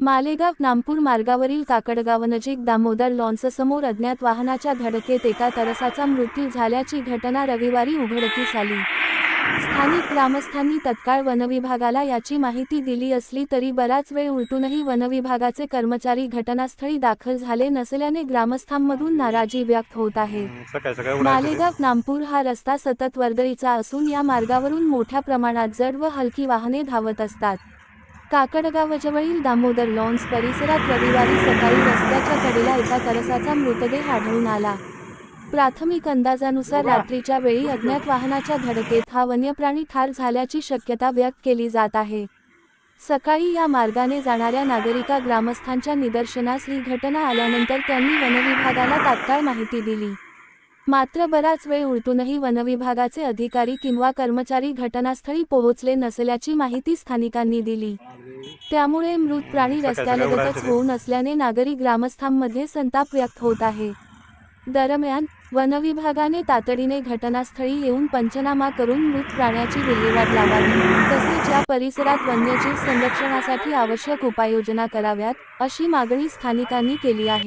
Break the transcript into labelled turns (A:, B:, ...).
A: मालेगाव नामपूर मार्गावरील काकडगावनजीक दामोदर लॉन्ससमोर अज्ञात वाहनाच्या धडकेत एका तरसाचा मृत्यू झाल्याची घटना रविवारी उघडकीस आली। स्थानिक ग्रामस्थांनी तत्काळ वनविभागाला याची माहिती दिली असली तरी बराच वेळ उलटूनही वनविभागाचे कर्मचारी घटनास्थळी दाखल झाले नसल्याने ग्रामस्थांमधून नाराजी व्यक्त होत आहे। मालेगाव नामपूर हा रस्ता सतत वर्दळीचा असून या मार्गावरून मोठ्या प्रमाणात जड व हलकी वाहने धावत असतात। काकडगावजवळील दामोदर लॉन्स परिसरात रविवारी सकाळी रस्त्याच्या कडेला एका तरसाचा मृतदेह आढळून आला। प्राथमिक अंदाजानुसार रात्रीच्या वेळी अज्ञात वाहनाच्या धडकेत हा वन्यप्राणी ठार झाल्याची शक्यता व्यक्त केली जात आहे। सकाळी या मार्गाने जाणाऱ्या नागरिका ग्रामस्थांच्या निदर्शनास ही घटना आल्यानंतर त्यांनी वनविभागाला तात्काळ माहिती दिली। मात्र बराच वेळ उलटूनही वनविभागाचे अधिकारी किंवा कर्मचारी घटनास्थळी पोहोचले नसल्याची माहिती स्थानिकांनी दिली। त्यामुळे मृत प्राणी रस्त्यालगतच होऊन असल्याने नागरी ग्रामस्थांमध्ये संताप व्यक्त होत आहे। दरम्यान वनविभागाने तातडीने घटनास्थळी येऊन पंचनामा करून मृत प्राण्याची विल्हेवाट लावावी, तसेच या परिसरात वन्यजीव संरक्षणासाठी आवश्यक उपाययोजना कराव्यात, अशी मागणी स्थानिकांनी केली आहे।